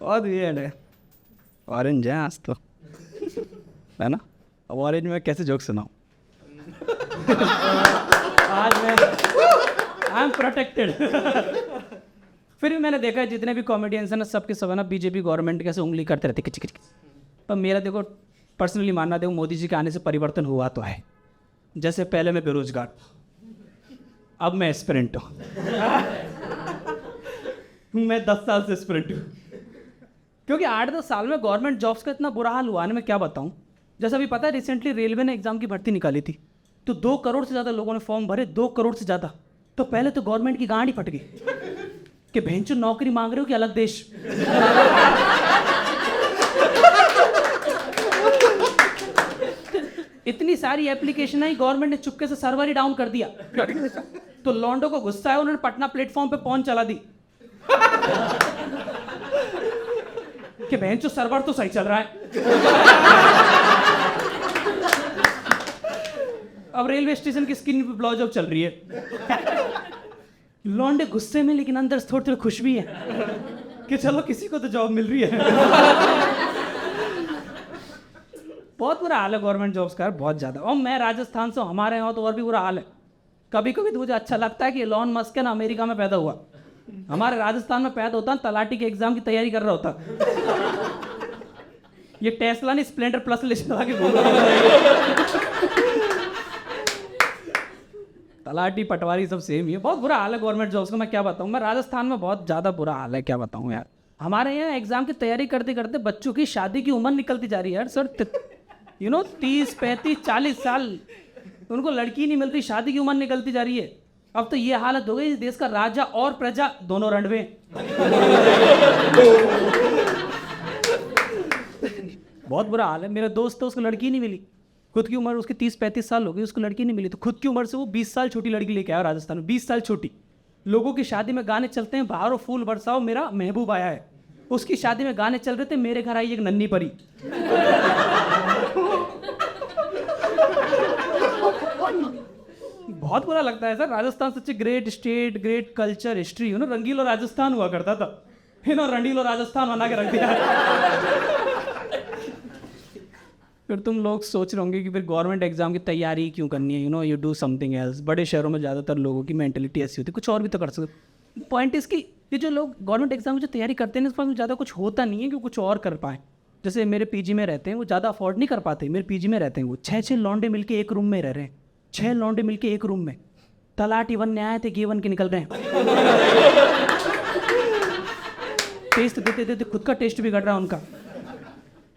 बहुत वियर्ड है। ऑरेंज है आज तो, है ना? अब ऑरेंज में कैसे जोक सुनाऊं? आज मैं आई एम प्रोटेक्टेड। फिर भी मैंने देखा है जितने भी कॉमेडियंस हैं ना, सबके सब है ना बीजेपी गवर्नमेंट कैसे उंगली करते रहते किच किच किच। पर मेरा देखो पर्सनली मानना, देखो मोदी जी के आने से परिवर्तन हुआ तो है। जैसे पहले मैं बेरोजगार, अब मैं एस्पिरेंट हूँ। मैं 10 साल से एस्पिरेंट हूँ, क्योंकि 8-10 साल में गवर्नमेंट जॉब्स का इतना बुरा हाल हुआ है ना, मैं क्या बताऊँ। जैसा अभी पता है, रिसेंटली रेलवे ने एग्जाम की भर्ती निकाली थी, तो 2 करोड़ से ज़्यादा लोगों ने फॉर्म भरे, 2 करोड़ से ज़्यादा। तो पहले तो गवर्नमेंट की गांड ही फट गई कि भैंचो नौकरी मांग रहे हो कि अलग देश। इतनी सारी एप्लीकेशन आई, गवर्नमेंट ने चुपके से सर्वर ही डाउन कर दिया। तो लॉन्डो को गुस्सा है, उन्होंने पटना प्लेटफॉर्म पे पहुंच चला दी कि भैंचो सर्वर तो सही चल रहा है। अब रेलवे स्टेशन की स्क्रीन पे ब्लाउ जॉब चल रही है। लौंडे गुस्से में, लेकिन अंदर से थोड़ी खुश भी है कि चलो किसी को तो जॉब मिल रही है। बहुत बुरा हाल है गवर्नमेंट जॉब्स का, बहुत ज़्यादा। और मैं राजस्थान से, हमारे यहाँ तो और भी बुरा हाल है। कभी कभी तो मुझे अच्छा लगता है कि इलॉन मस्क है ना, अमेरिका में पैदा हुआ, हमारे राजस्थान में पैदा होता, तलाटी के एग्जाम की तैयारी कर रहा होता। ये टेस्ला नहीं, स्प्लेंडर प्लस ले चला के घूम रहा है। तलाटी पटवारी सब सेम ही है। बहुत बुरा हाल है गवर्नमेंट जॉब्स का, मैं क्या बताऊँ। मैं राजस्थान में बहुत ज़्यादा बुरा हाल है, क्या बताऊँ यार। हमारे यहाँ एग्जाम की तैयारी करते करते बच्चों की शादी की उम्र निकलती जा रही है यार। सर 30, 35, 40 साल, उनको लड़की नहीं मिलती, शादी की उम्र निकलती जा रही है। अब तो ये हालत हो गई, इस देश का राजा और प्रजा दोनों रणवे। बहुत बुरा हाल है। मेरा दोस्त तो, उसको लड़की नहीं मिली, खुद की उम्र उसकी 30-35 साल हो गई, उसको लड़की नहीं मिली, तो खुद की उम्र से वो 20 साल छोटी लड़की लेके आया राजस्थान में। 20 साल छोटी। लोगों की शादी में गाने चलते हैं, बाहरों फूल बरसाओ मेरा महबूब आया है। उसकी शादी में गाने चल रहे थे, मेरे घर आई एक नन्ही परी। बहुत बुरा लगता है sir. Rajasthan such a great state, great culture, history, रंगीलो राजस्थान हुआ करता था, रंगीलो राजस्थान बना के रख दिया। फिर तुम लोग सोच रहे होंगे कि फिर गवर्नमेंट एग्जाम की तैयारी क्यों करनी है, यू डू समथिंग एल्स। बड़े शहरों में ज़्यादातर लोगों की मेंटेलिटी ऐसी होती है, कुछ और भी तो कर सकते। पॉइंट इसकी, ये जो लोग गवर्नमेंट एग्जाम की जो तैयारी करते हैं, इस पर ज़्यादा कुछ होता नहीं है कि कुछ और कर पाए। जैसे मेरे पीजी में रहते हैं, वो ज़्यादा अफोर्ड नहीं कर पाते। मेरे पीजी में रहते हैं वो 6-6 लौंडे मिलकर एक रूम में रह रहे हैं। 6 लौंडे मिलकर एक रूम में, तलाटी बनने आए थे, गे1 के निकल रहे हैं। टेस्ट देते देते खुद का टेस्ट बिगड़ रहा है उनका।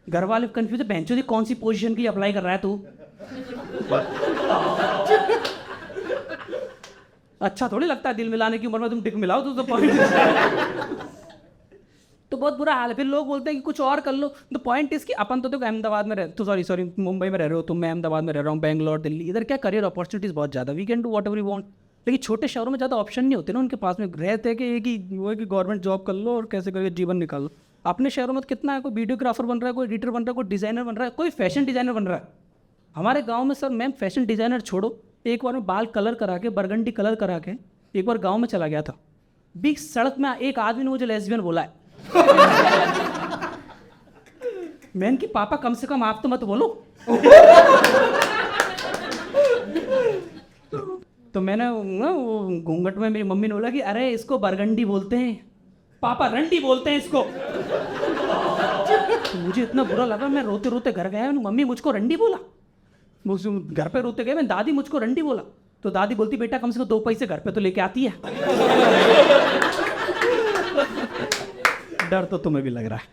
घर वाले कंफ्यूज है, बेंचो कौन सी पोजीशन के लिए अप्लाई कर रहा है तू। अच्छा थोड़ी लगता है दिल मिलाने की उम्र में तुम टिक मिलाओ तो पॉइंट। तो बहुत बुरा हाल है। फिर लोग बोलते हैं कि कुछ और कर लो। तो पॉइंट इसकी, अपन तो अहमदाबाद में तो सॉरी मुंबई में रह रहे हो तुम, मैं अहमदाबाद में रह रहा हूँ, बेंगलोर, दिल्ली, इधर क्या करियर अपॉर्चुनिटीज़ बहुत ज़्यादा, we can do whatever we want. लेकिन छोटे शहरों में ज़्यादा ऑप्शन नहीं होते ना उनके पास में। रहते कि एक ही वो है कि गवर्नमेंट जॉब कर लो और कैसे करके जीवन निकाल लो। अपने शहरों में तो कितना है, कोई वीडियोग्राफर बन रहा है, कोई एडिटर बन रहा है, कोई डिज़ाइनर बन रहा है, कोई फैशन डिज़ाइनर बन रहा है। हमारे गांव में सर, मैम फैशन डिज़ाइनर छोड़ो, एक बार मैं बाल कलर करा के, बरगंडी कलर करा के एक बार गांव में चला गया था। बीच सड़क में एक आदमी ने मुझे लेस्बियन बोला है। मैंने कि पापा कम से कम आप तो मत बोलो। तो मैंने वो घूंघट में मेरी मम्मी ने बोला कि अरे इसको बरगंडी बोलते हैं पापा, रंडी बोलते हैं इसको। तो मुझे इतना बुरा लगा, मैं रोते रोते घर गया, मम्मी मुझको रंडी बोला। घर पे रोते गए, मैं दादी मुझको रंडी बोला। तो दादी बोलती बेटा कम से कम 2 पैसे घर पे तो लेके आती है। डर तो तुम्हें भी लग रहा है।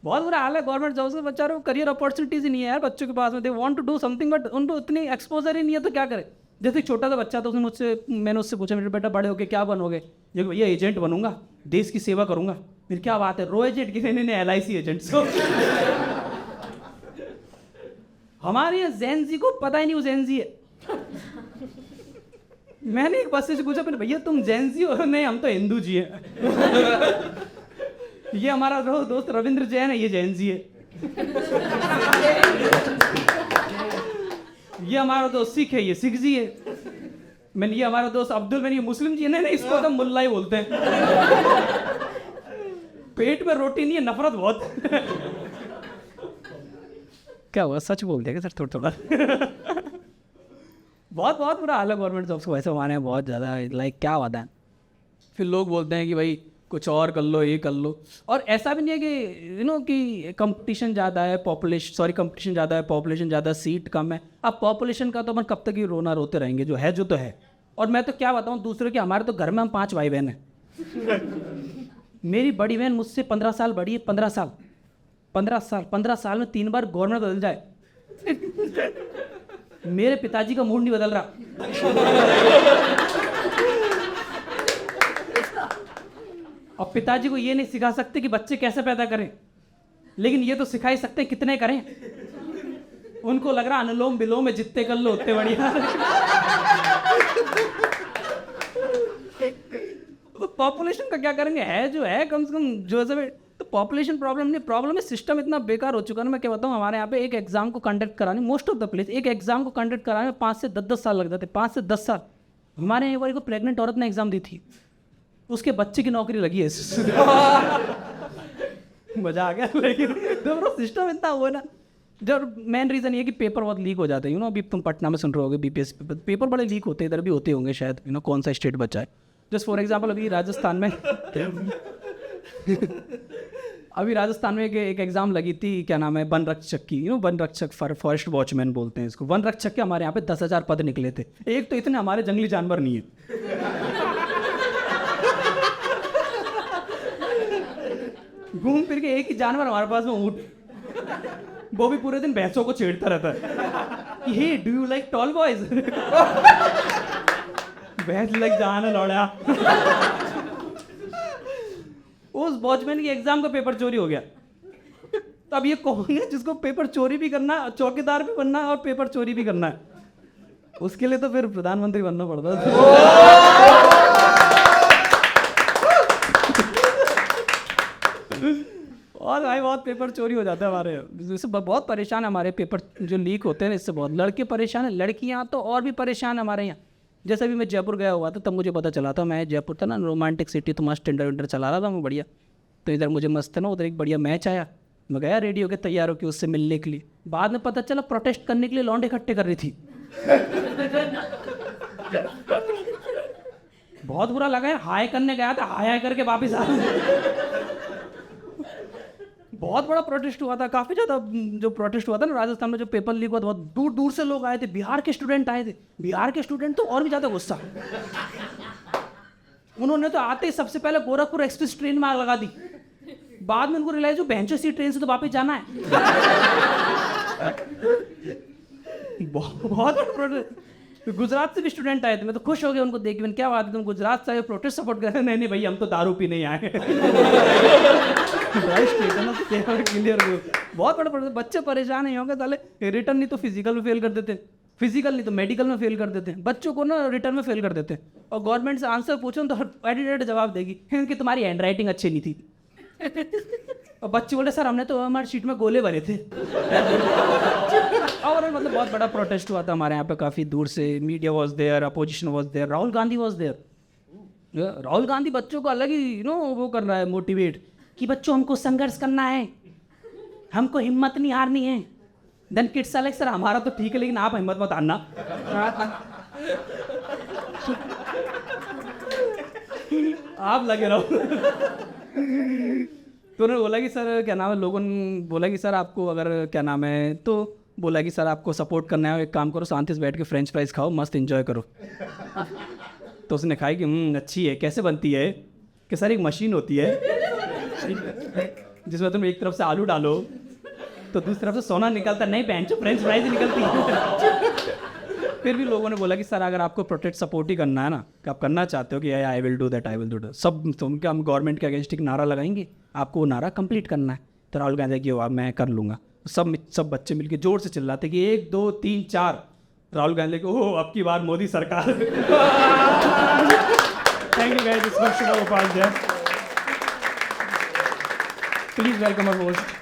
बहुत बुरा हाल है गवर्नमेंट जॉब्स का। बच्चा रहे करियर अपॉर्चुनिटीज ही नहीं है यार बच्चों के पास में। They want to do something but उनको इतनी एक्सपोजर ही नहीं है, तो क्या करे। जैसे एक छोटा सा बच्चा था, मैंने उससे पूछा मेरे बेटा बड़े होके क्या बनोगे। ये भैया एजेंट बनूंगा, देश की सेवा करूंगा। फिर क्या बात है, रो एजेंट की नहीं, LIC एजेंट। हमारे यहाँ जेनजी को पता ही नहीं वो जेनजी है। मैंने एक बच्चे से पूछा भैया तुम जेनजी हो? नहीं हम तो हिंदू जी हैं। ये हमारा दोस्त रविंद्र जैन है, ये जेनजी है। ये हमारा दोस्त सिख है, ये सिख जी है। मैंने ये हमारा दोस्त अब्दुल, मैंने ये मुस्लिम जी है। नहीं इसको तो मुल्ला ही बोलते हैं। पेट में रोटी नहीं है, नफरत बहुत। क्या हुआ, सच बोल दिया क्या सर थोड़ा थोड़ा? बहुत बहुत बुरा हाल है गवर्नमेंट जॉब्स को वैसे हमारे यहाँ बहुत ज़्यादा, लाइक क्या होता है, फिर लोग बोलते हैं कि भाई कुछ और कर लो, ये कर लो। और ऐसा भी नहीं है कि कि कंपटीशन ज़्यादा है, कंपटीशन ज़्यादा है, पॉपुलेशन ज़्यादा, सीट कम है। अब पॉपुलेशन का तो अपन कब तक ही रोना रोते रहेंगे, जो है जो तो है। और मैं तो क्या बताऊँ दूसरे के, हमारे तो घर में हम 5 भाई बहन हैं। मेरी बड़ी बहन मुझसे 15 साल बड़ी है, 15 साल में 3 बार गवर्नमेंट बदल जाए, मेरे पिताजी का मूड नहीं बदल रहा। और पिताजी को ये नहीं सिखा सकते कि बच्चे कैसे पैदा करें, लेकिन ये तो सिखा ही सकते हैं कितने करें। उनको लग रहा अनुलोम विलोम में जितने कर लो उतने बढ़िया। तो पॉपुलेशन का क्या करेंगे, है जो है, कम से कम जो है। तो पॉपुलेशन प्रॉब्लम नहीं, प्रॉब्लम है सिस्टम इतना बेकार हो चुका है ना। मैं क्या बताऊँ, हमारे यहाँ पे एक एग्जाम को कंडक्ट कराने, मोस्ट ऑफ द प्लेस एक एग्जाम को कंडक्ट कराने में 5 से 10 साल लग जाते। 5 से 10 साल। हमारे यहाँ एक प्रेग्नेंट औरत ने एग्जाम दी थी, उसके बच्चे की नौकरी लगी है। मजा आ गया। लेकिन सिस्टम इतना वो है ना, जो मेन रीज़न ये कि पेपर बहुत लीक हो जाते हैं। अभी तुम पटना में सुन रहे होगे बीपीएससी पेपर बड़े लीक होते हैं, इधर भी होते होंगे शायद। कौन सा स्टेट बचा है। जस्ट फॉर एग्जाम्पल अभी राजस्थान में एक एग्जाम लगी थी, क्या नाम है, वन रक्षक की। वन रक्षक, फॉरेस्ट वॉचमैन बोलते हैं इसको। वन रक्षक के हमारे यहाँ पे 10,000 पद निकले थे। एक तो इतने हमारे जंगली जानवर नहीं है। घूम फिर के एक ही जानवर हमारे पास में, ऊँट। वो भी पूरे दिन भैंसों को छेड़ता रहता है। Hey do you like tall boys? भैंस लग जाना लौड़ा। उस वॉचमैन की एग्जाम का पेपर चोरी हो गया। तो अब ये कौन है जिसको पेपर चोरी भी करना, चौकीदार भी बनना और पेपर चोरी भी करना है? उसके लिए तो फिर प्रधानमंत्री बनना पड़ता है। और भाई बहुत पेपर चोरी हो जाता है हमारे, इससे बहुत परेशान है हमारे पेपर जो लीक होते हैं। इससे बहुत लड़के परेशान हैं, लड़कियां तो और भी परेशान है हमारे यहाँ। जैसे अभी मैं जयपुर गया हुआ था, तब मुझे पता चला था, मैं जयपुर था ना, रोमांटिक सिटी, तो मस्त टेंडर वेंडर चला रहा था मैं बढ़िया। तो इधर मुझे मस्त है ना, उधर एक बढ़िया मैच आया, मैं गया रेडी होकर तैयार होकर उससे मिलने के लिए। बाद में पता चला प्रोटेस्ट करने के लिए लौंडे इकट्ठे कर रही थी। बहुत बुरा लगा है। हाय करने गया था, हाय करके वापिस आ रहा। बहुत बड़ा प्रोटेस्ट हुआ था, काफ़ी ज़्यादा जो प्रोटेस्ट हुआ था ना राजस्थान में, जो पेपर लीक हुआ था, बहुत दूर दूर से लोग आए थे। बिहार के स्टूडेंट आए थे। बिहार के स्टूडेंट तो और भी ज़्यादा गुस्सा। उन्होंने तो आते ही सबसे पहले गोरखपुर एक्सप्रेस ट्रेन में आग लगा दी। बाद में उनको रियलाइज हो बेंचो सी ट्रेन से तो वापस जाना है। बहुत प्रोटेस्ट। गुजरात से भी स्टूडेंट आए थे, मैं तो खुश हो गया उनको देख के। मैंने क्या बात है, तुम गुजरात से प्रोटेस्ट सपोर्ट कर रहे हैं? नहीं भाई, हम तो दारू पी नहीं आए। क्लियर। बहुत बड़ा प्रोटेस्ट। बच्चे परेशान नहीं होंगे साले। रिटर्न नहीं तो फिजिकल में फेल कर देते, फिजिकल नहीं तो मेडिकल में फेल कर देते हैं। बच्चों को ना रिटर्न में फेल कर देते हैं। और गवर्नमेंट से आंसर पूछो तो एडिटेड जवाब देगी कि तुम्हारी हैंड राइटिंग अच्छी नहीं थी। और बच्चे बोले सर हमने तो हमारी शीट में गोले भरे थे। और मतलब बहुत बड़ा प्रोटेस्ट हुआ था हमारे यहाँ पे, काफ़ी दूर से। Media was there, opposition was there, Rahul Gandhi was there. Rahul Gandhi बच्चों को अलग ही वो कर रहा है, मोटिवेट, कि बच्चों हमको संघर्ष करना है, हमको हिम्मत नहीं हारनी है। देन किड्स लाइक सर हमारा तो ठीक है, लेकिन आप हिम्मत मत हारना। आप लगे रहो। तो उन्होंने बोला कि सर क्या नाम है, लोगों ने बोला कि सर आपको अगर क्या नाम है, तो बोला कि सर आपको सपोर्ट करना है, एक काम करो शांति से बैठ के फ्रेंच फ्राइज खाओ, मस्त एंजॉय करो। तो उसने खाई कि अच्छी है, कैसे बनती है? कि सर एक मशीन होती है जिसमें तुम एक तरफ से आलू डालो तो दूसरी तरफ से सोना निकलता नहीं, बेंचो फ्रेंच फ्राइज निकलती है। फिर भी लोगों ने बोला कि सर अगर आपको प्रोटेक्ट सपोर्ट ही करना है ना, कि आप करना चाहते हो कि I will do that, I will do that, सब तुम क्या हम गवर्नमेंट के अगेंस्ट एक नारा लगाएंगे, आपको वो नारा कंप्लीट करना है। तो राहुल गांधी की मैं कर लूँगा। सब बच्चे मिलकर जोर से चिल्लाते कि 1 2 3 4। राहुल गांधी को ओह अब की बार मोदी सरकार। Thank you guys, this was Shiva Upadhyay. Please welcome our host.